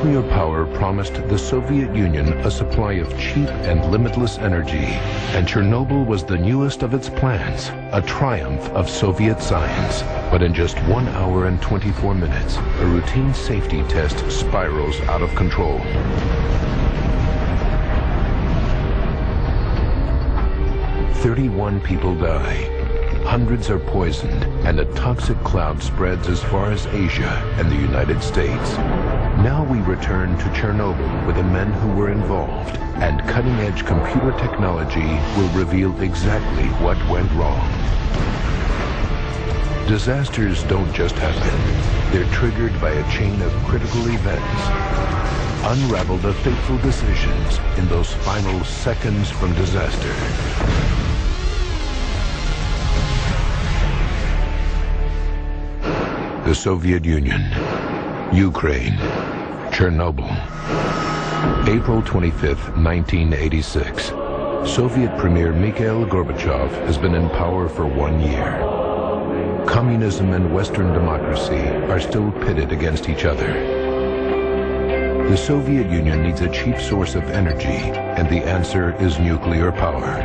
Nuclear power promised the Soviet Union a supply of cheap and limitless energy, and Chernobyl was the newest of its plans, a triumph of Soviet science. But in just 1 hour and 24 minutes, a routine safety test spirals out of control. "31 people die. Hundreds are poisoned, and a toxic cloud spreads as far as Asia and the United States. Now we return to Chernobyl with the men who were involved, and cutting-edge computer technology will reveal exactly what went wrong. Disasters don't just happen. They're triggered by a chain of critical events. Unravel the fateful decisions in those final seconds from disaster." The Soviet Union, Ukraine, Chernobyl. April 25, 1986. Soviet Premier Mikhail Gorbachev has been in power for 1 year. Communism and Western democracy are still pitted against each other. The Soviet Union needs a cheap source of energy, and the answer is nuclear power.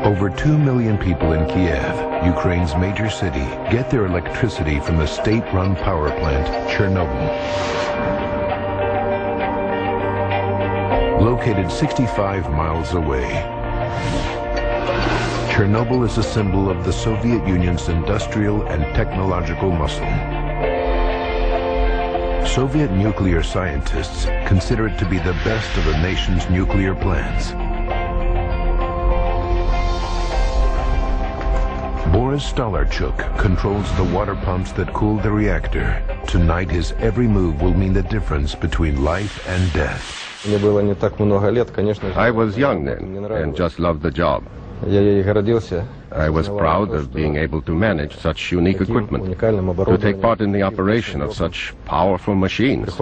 Over 2 million people in Kiev, Ukraine's major city, get their electricity from the state-run power plant, Chernobyl. Located 65 miles away, Chernobyl is a symbol of the Soviet Union's industrial and technological muscle. Soviet nuclear scientists consider it to be the best of the nation's nuclear plants. Boris Stolarchuk controls the water pumps that cool the reactor. Tonight, his every move will mean the difference between life and death. I was young then and just loved the job. I was proud of being able to manage such unique equipment, to take part in the operation of such powerful machines.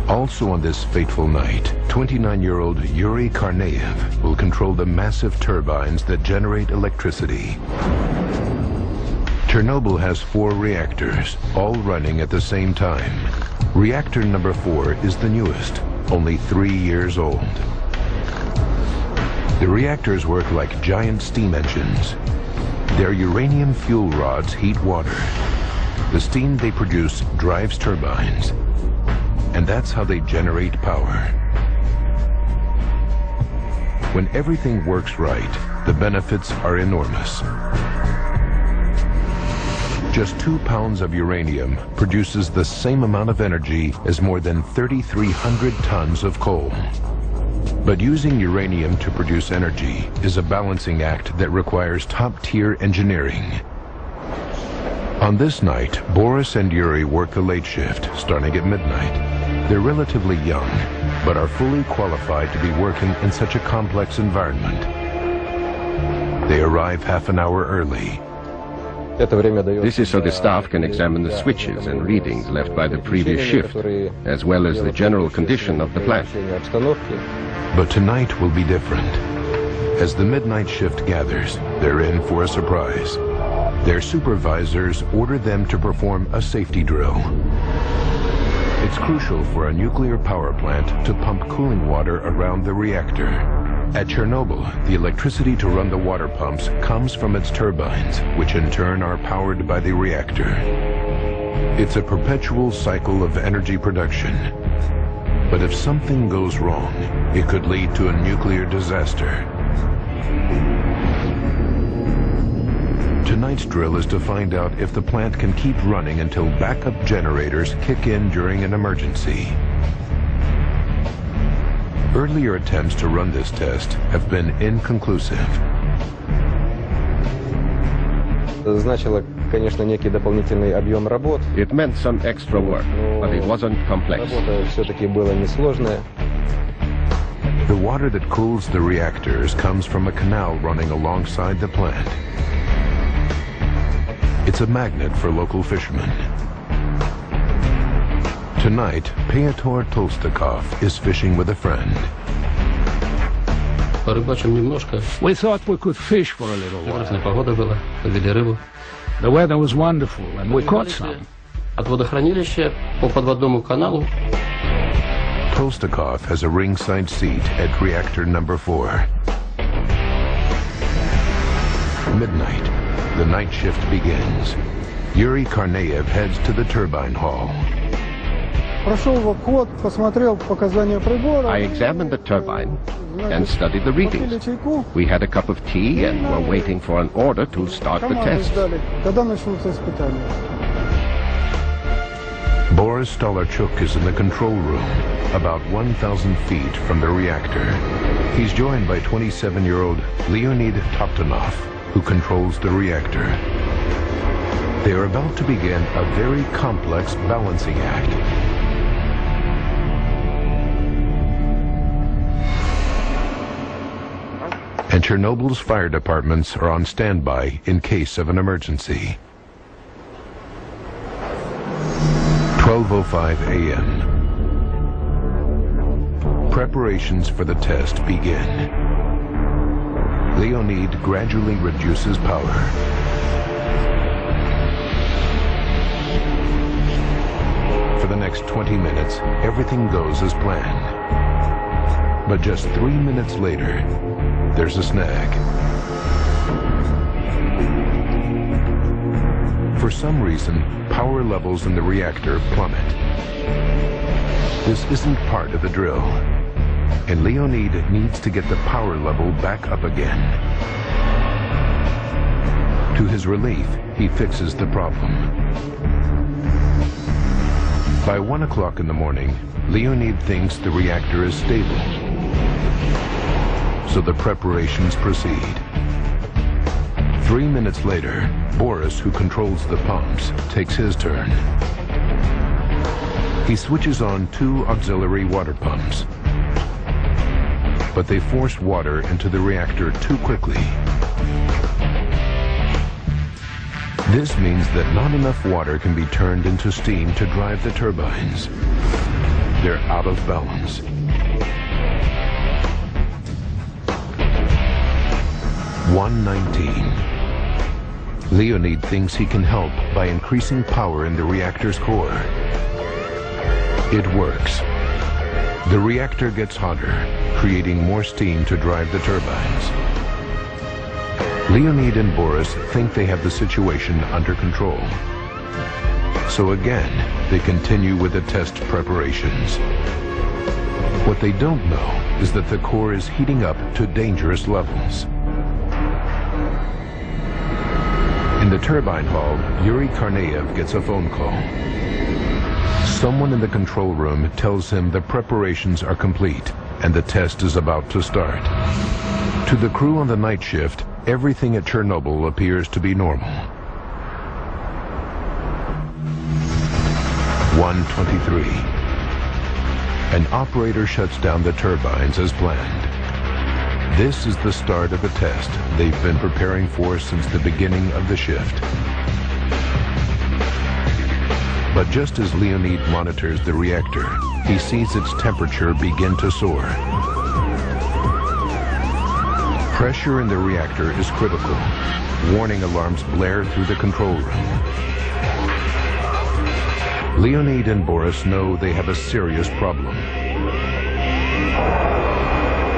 Also on this fateful night, 29-year-old Yuri Karneev will control the massive turbines that generate electricity. Chernobyl has 4 reactors, all running at the same time. Reactor number 4 is the newest, only 3 years old. The reactors work like giant steam engines. Their uranium fuel rods heat water. The steam they produce drives turbines. And that's how they generate power. When everything works right, the benefits are enormous. Just 2 pounds of uranium produces the same amount of energy as more than 3,300 tons of coal. But using uranium to produce energy is a balancing act that requires top-tier engineering. On this night, Boris and Yuri work the late shift, starting at midnight. They're relatively young, but are fully qualified to be working in such a complex environment. They arrive half an hour early. This is so the staff can examine the switches and readings left by the previous shift, as well as the general condition of the plant. But tonight will be different. As the midnight shift gathers, they're in for a surprise. Their supervisors order them to perform a safety drill. It's crucial for a nuclear power plant to pump cooling water around the reactor. At Chernobyl, the electricity to run the water pumps comes from its turbines, which in turn are powered by the reactor. It's a perpetual cycle of energy production. But if something goes wrong, it could lead to a nuclear disaster. Tonight's drill is to find out if the plant can keep running until backup generators kick in during an emergency. Earlier attempts to run this test have been inconclusive. It meant some extra work, but it wasn't complex. The water that cools the reactors comes from a canal running alongside the plant. It's a magnet for local fishermen. Tonight, Pyotr Tolstakov is fishing with a friend. We thought we could fish for a little while. The weather was wonderful and we caught some. От водохранилища по подводному каналу. Tolstakov has a ringside seat at reactor number 4. Midnight. The night shift begins. Yuri Karneyev heads to the turbine hall. I examined the turbine and studied the readings. We had a cup of tea and were waiting for an order to start the test. Boris Stolarchuk is in the control room, about 1,000 feet from the reactor. He's joined by 27-year-old Leonid Toptonov, who controls the reactor. They are about to begin a very complex balancing act. And Chernobyl's fire departments are on standby in case of an emergency. 12:05 a.m. Preparations for the test begin. Leonid gradually reduces power. For the next 20 minutes, everything goes as planned. But just 3 minutes later, there's a snag. For some reason, power levels in the reactor plummet. This isn't part of the drill, and Leonid needs to get the power level back up again. To his relief, he fixes the problem. By 1 o'clock in the morning, Leonid thinks the reactor is stable, so the preparations proceed. 3 minutes later, Boris, who controls the pumps, takes his turn. He switches on 2 auxiliary water pumps, but they force water into the reactor too quickly. This means that not enough water can be turned into steam to drive the turbines. They're out of balance. (1:19). Leonid thinks he can help by increasing power in the reactor's core. It works. The reactor gets hotter, creating more steam to drive the turbines. Leonid and Boris think they have the situation under control. So again, they continue with the test preparations. What they don't know is that the core is heating up to dangerous levels. In the turbine hall, Yuri Karneyev gets a phone call. Someone in the control room tells him the preparations are complete and the test is about to start. To the crew on the night shift, everything at Chernobyl appears to be normal. 1:23. An operator shuts down the turbines as planned. This is the start of a test they've been preparing for since the beginning of the shift. But just as Leonid monitors the reactor, he sees its temperature begin to soar. Pressure in the reactor is critical. Warning alarms blare through the control room. Leonid and Boris know they have a serious problem.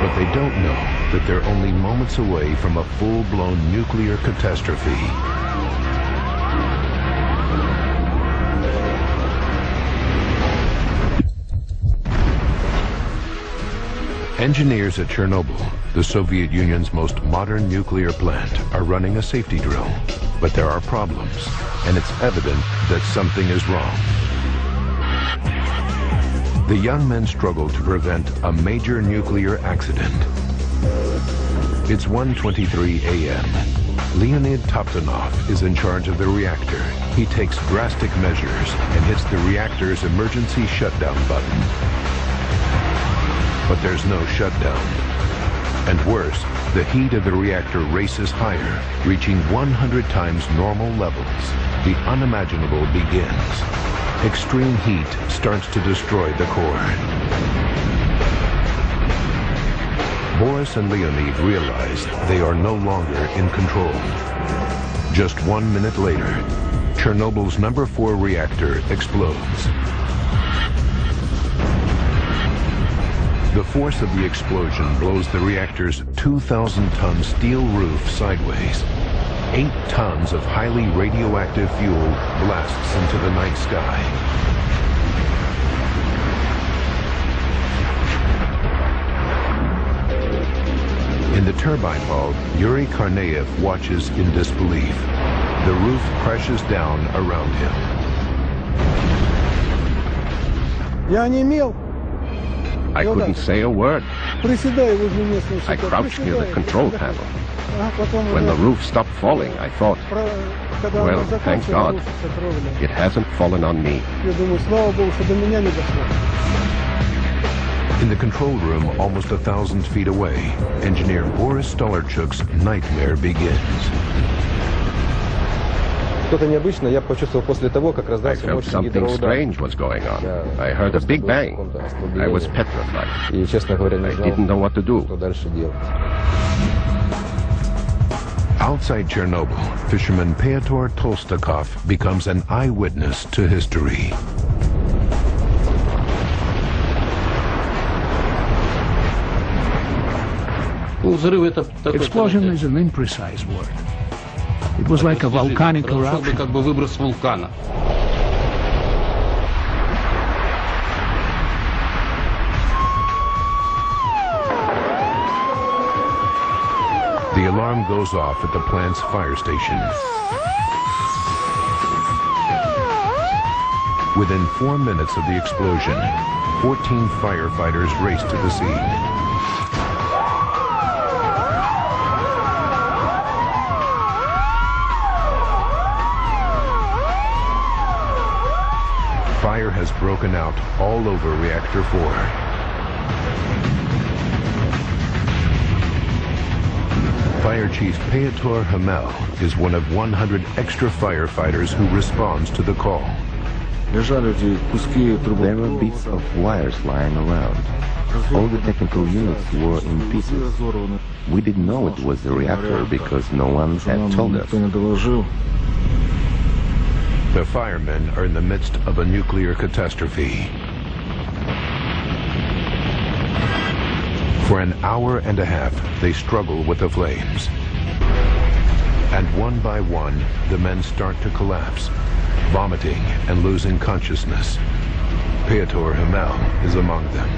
But they don't know that they're only moments away from a full-blown nuclear catastrophe. Engineers at Chernobyl, the Soviet Union's most modern nuclear plant, are running a safety drill. But there are problems, and it's evident that something is wrong. The young men struggle to prevent a major nuclear accident. It's 1:23 a.m. Leonid Toptonov is in charge of the reactor. He takes drastic measures and hits the reactor's emergency shutdown button. But there's no shutdown. And worse, the heat of the reactor races higher, reaching 100 times normal levels. The unimaginable begins. Extreme heat starts to destroy the core. Boris and Leonid realize they are no longer in control. Just 1 minute later, Chernobyl's number 4 reactor explodes. The force of the explosion blows the reactor's 2,000-ton steel roof sideways. 8 tons of highly radioactive fuel blasts into the night sky. In the turbine hall, Yuri Karnaev watches in disbelief. The roof crashes down around him. I couldn't say a word. I crouched near the control panel. When the roof stopped falling, I thought, well, thank God, it hasn't fallen on me. In the control room, almost 1,000 feet away, engineer Boris Stolarchuk's nightmare begins. I felt something strange was going on. I heard a big bang. I was petrified. I didn't know what to do. Outside Chernobyl, fisherman Pyotr Tolstakov becomes an eyewitness to history. Explosion is an imprecise word. It was like a volcanic eruption. The alarm goes off at the plant's fire station. Within 4 minutes of the explosion, 14 firefighters race to the scene. Fire has broken out all over Reactor 4. Fire Chief Pyotr Hamel is one of 100 extra firefighters who responds to the call. There were bits of wires lying around. All the technical units were in pieces. We didn't know it was the reactor because no one had told us. The firemen are in the midst of a nuclear catastrophe. For an hour and a half, they struggle with the flames. And one by one, the men start to collapse, vomiting and losing consciousness. Pyotr Hamel is among them.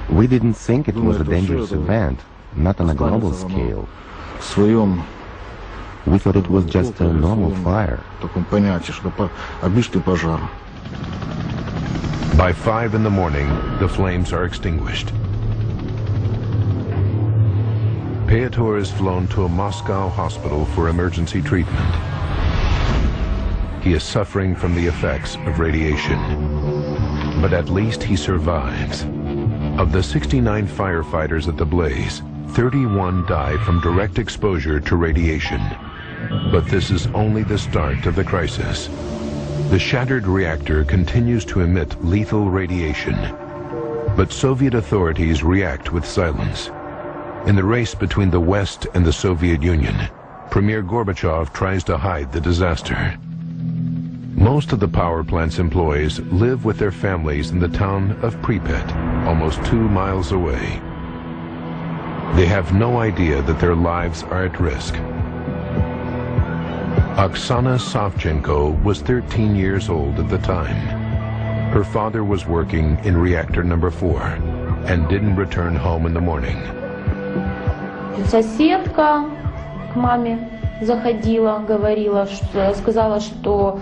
We didn't think it was a dangerous event, not on a global scale. We thought it was just a normal fire. By 5 in the morning, the flames are extinguished. Pyotr is flown to a Moscow hospital for emergency treatment. He is suffering from the effects of radiation, but at least he survives. Of the 69 firefighters at the blaze, 31 died from direct exposure to radiation. But this is only the start of the crisis. The shattered reactor continues to emit lethal radiation, but Soviet authorities react with silence. In the race between the West and the Soviet Union, Premier Gorbachev tries to hide the disaster. Most of the power plant's employees live with their families in the town of Pripyat, almost 2 miles away. They have no idea that their lives are at risk. Oksana Savchenko was 13 years old at the time. Her father was working in reactor number 4 and didn't return home in the morning. Соседка к маме заходила, говорила, сказала, что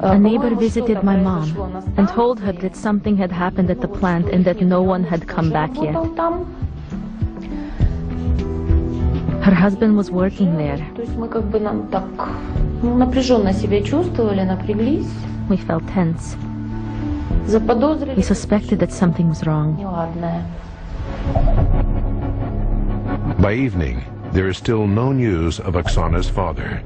A neighbor visited my mom and told her that something had happened at the plant and that no one had come back yet. Her husband was working there. We felt tense. We suspected that something was wrong. By evening, there is still no news of Oksana's father.